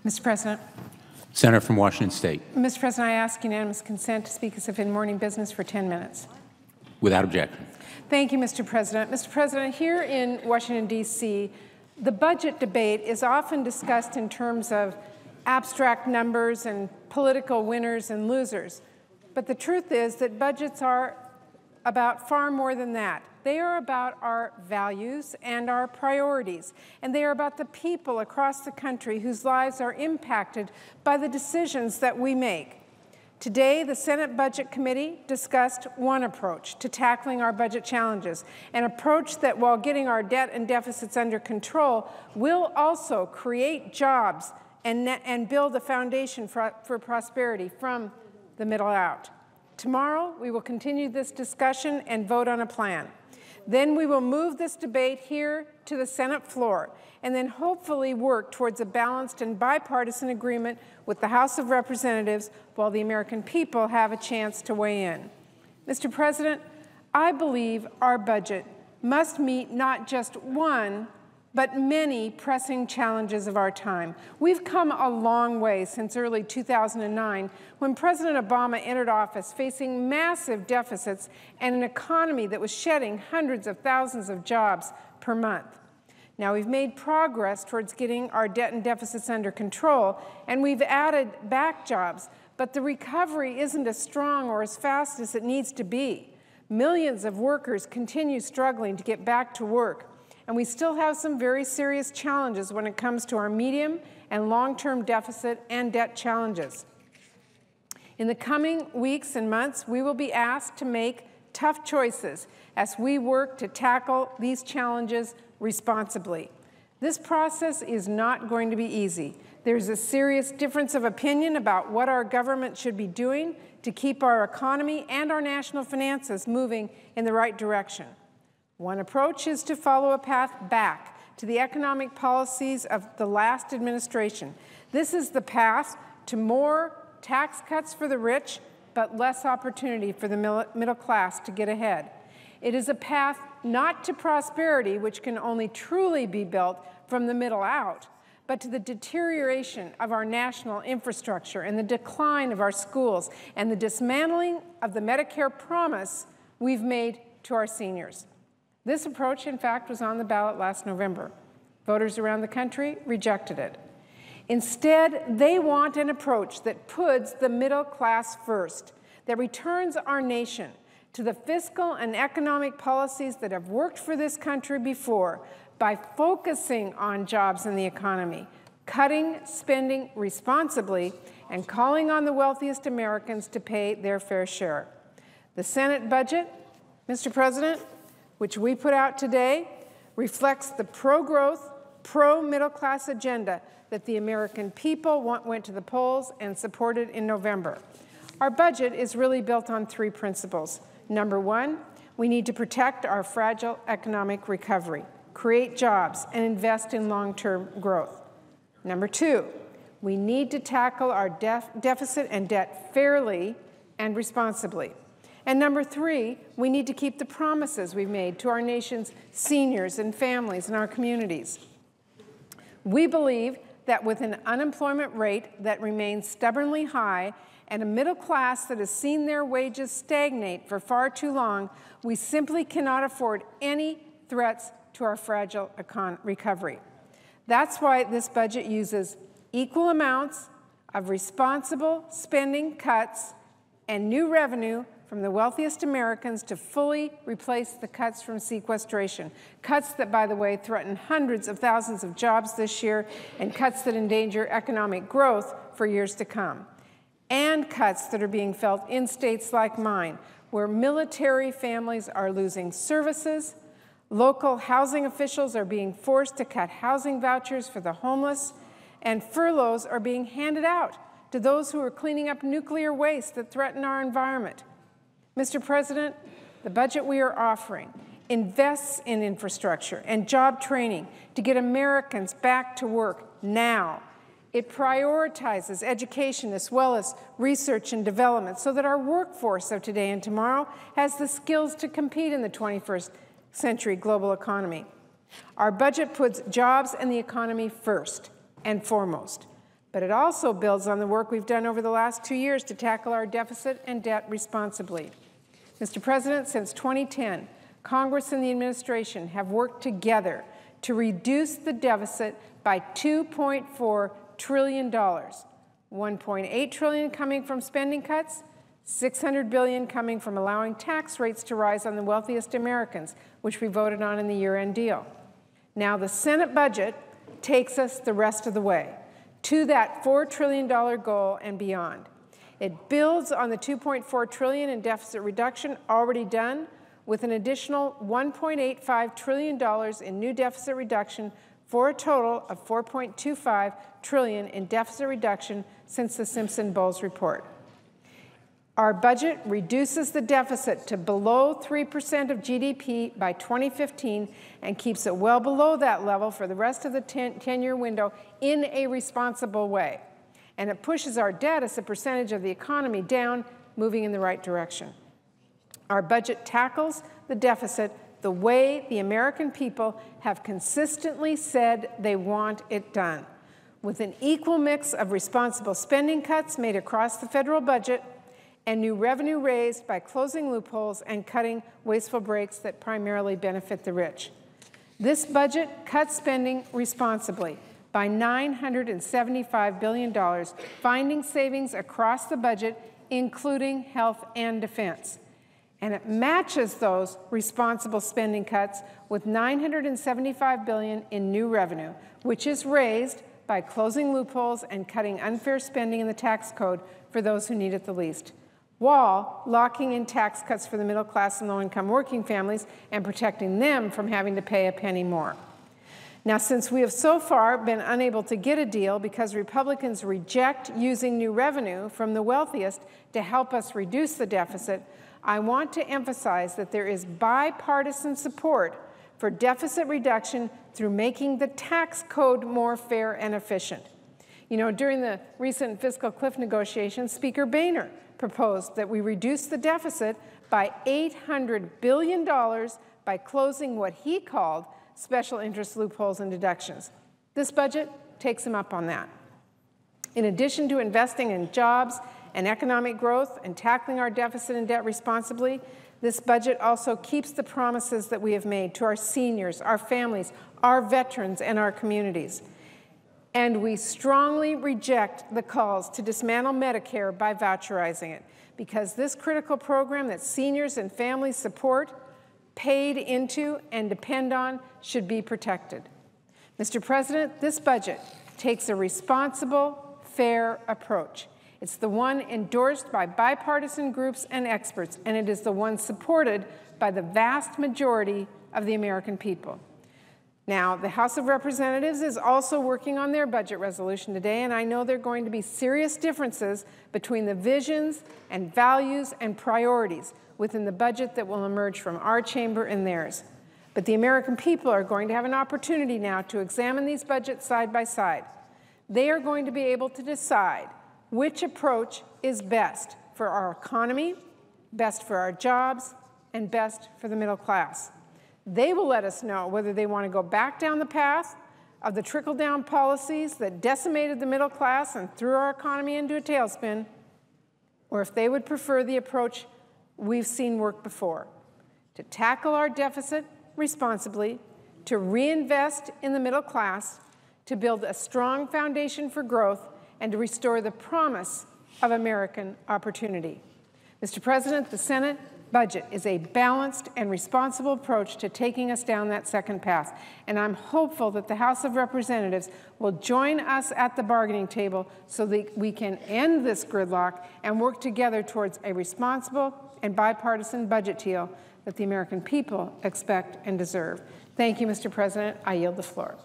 Mr. President. Senator from Washington State. Mr. President, I ask unanimous consent to speak as if in morning business for 10 minutes. Without objection. Thank you, Mr. President. Mr. President, here in Washington, D.C., the budget debate is often discussed in terms of abstract numbers and political winners and losers. But the truth is that budgets are about far more than that. They are about our values and our priorities, and they are about the people across the country whose lives are impacted by the decisions that we make. Today, the Senate Budget Committee discussed one approach to tackling our budget challenges, an approach that, while getting our debt and deficits under control, will also create jobs and build a foundation for prosperity from the middle out. Tomorrow, we will continue this discussion and vote on a plan. Then we will move this debate here to the Senate floor and then hopefully work towards a balanced and bipartisan agreement with the House of Representatives while the American people have a chance to weigh in. Mr. President, I believe our budget must meet not just one, but many pressing challenges of our time. We've come a long way since early 2009, when President Obama entered office facing massive deficits and an economy that was shedding hundreds of thousands of jobs per month. Now, we've made progress towards getting our debt and deficits under control, and we've added back jobs, but the recovery isn't as strong or as fast as it needs to be. Millions of workers continue struggling to get back to work. And we still have some very serious challenges when it comes to our medium and long-term deficit and debt challenges. In the coming weeks and months, we will be asked to make tough choices as we work to tackle these challenges responsibly. This process is not going to be easy. There's a serious difference of opinion about what our government should be doing to keep our economy and our national finances moving in the right direction. One approach is to follow a path back to the economic policies of the last administration. This is the path to more tax cuts for the rich, but less opportunity for the middle class to get ahead. It is a path not to prosperity, which can only truly be built from the middle out, but to the deterioration of our national infrastructure and the decline of our schools and the dismantling of the Medicare promise we've made to our seniors. This approach, in fact, was on the ballot last November. Voters around the country rejected it. Instead, they want an approach that puts the middle class first, that returns our nation to the fiscal and economic policies that have worked for this country before by focusing on jobs in the economy, cutting spending responsibly, and calling on the wealthiest Americans to pay their fair share. The Senate budget, Mr. President, which we put out today, reflects the pro-growth, pro-middle-class agenda that the American people went to the polls and supported in November. Our budget is really built on three principles. Number one, we need to protect our fragile economic recovery, create jobs, and invest in long-term growth. Number two, we need to tackle our deficit and debt fairly and responsibly. And number three, we need to keep the promises we've made to our nation's seniors and families and our communities. We believe that with an unemployment rate that remains stubbornly high and a middle class that has seen their wages stagnate for far too long, we simply cannot afford any threats to our fragile recovery. That's why this budget uses equal amounts of responsible spending cuts and new revenue from the wealthiest Americans to fully replace the cuts from sequestration. Cuts that, by the way, threaten hundreds of thousands of jobs this year and cuts that endanger economic growth for years to come. And cuts that are being felt in states like mine, where military families are losing services, local housing officials are being forced to cut housing vouchers for the homeless, and furloughs are being handed out to those who are cleaning up nuclear waste that threaten our environment. Mr. President, the budget we are offering invests in infrastructure and job training to get Americans back to work now. It prioritizes education as well as research and development so that our workforce of today and tomorrow has the skills to compete in the 21st century global economy. Our budget puts jobs and the economy first and foremost. But it also builds on the work we've done over the last 2 years to tackle our deficit and debt responsibly. Mr. President, since 2010, Congress and the administration have worked together to reduce the deficit by $2.4 trillion, $1.8 trillion coming from spending cuts, $600 billion coming from allowing tax rates to rise on the wealthiest Americans, which we voted on in the year-end deal. Now the Senate budget takes us the rest of the way to that $4 trillion goal and beyond. It builds on the $2.4 trillion in deficit reduction already done, with an additional $1.85 trillion in new deficit reduction, for a total of $4.25 trillion in deficit reduction since the Simpson-Bowles report. Our budget reduces the deficit to below 3% of GDP by 2015 and keeps it well below that level for the rest of the 10-year window in a responsible way. And it pushes our debt as a percentage of the economy down, moving in the right direction. Our budget tackles the deficit the way the American people have consistently said they want it done, with an equal mix of responsible spending cuts made across the federal budget and new revenue raised by closing loopholes and cutting wasteful breaks that primarily benefit the rich. This budget cuts spending responsibly by $975 billion, finding savings across the budget, including health and defense. And it matches those responsible spending cuts with $975 billion in new revenue, which is raised by closing loopholes and cutting unfair spending in the tax code for those who need it the least, while locking in tax cuts for the middle class and low-income working families and protecting them from having to pay a penny more. Now, since we have so far been unable to get a deal because Republicans reject using new revenue from the wealthiest to help us reduce the deficit, I want to emphasize that there is bipartisan support for deficit reduction through making the tax code more fair and efficient. You know, during the recent fiscal cliff negotiations, Speaker Boehner proposed that we reduce the deficit by $800 billion by closing what he called special interest loopholes and deductions. This budget takes him up on that. In addition to investing in jobs and economic growth and tackling our deficit and debt responsibly, this budget also keeps the promises that we have made to our seniors, our families, our veterans, and our communities. And we strongly reject the calls to dismantle Medicare by voucherizing it, because this critical program that seniors and families support, paid into, and depend on should be protected. Mr. President, this budget takes a responsible, fair approach. It's the one endorsed by bipartisan groups and experts, and it is the one supported by the vast majority of the American people. Now, the House of Representatives is also working on their budget resolution today, and I know there are going to be serious differences between the visions and values and priorities within the budget that will emerge from our chamber and theirs. But the American people are going to have an opportunity now to examine these budgets side by side. They are going to be able to decide which approach is best for our economy, best for our jobs, and best for the middle class. They will let us know whether they want to go back down the path of the trickle-down policies that decimated the middle class and threw our economy into a tailspin, or if they would prefer the approach we've seen work before, to tackle our deficit responsibly, to reinvest in the middle class, to build a strong foundation for growth, and to restore the promise of American opportunity. Mr. President, the Senate budget is a balanced and responsible approach to taking us down that second path, and I'm hopeful that the House of Representatives will join us at the bargaining table so that we can end this gridlock and work together towards a responsible and bipartisan budget deal that the American people expect and deserve. Thank you, Mr. President. I yield the floor.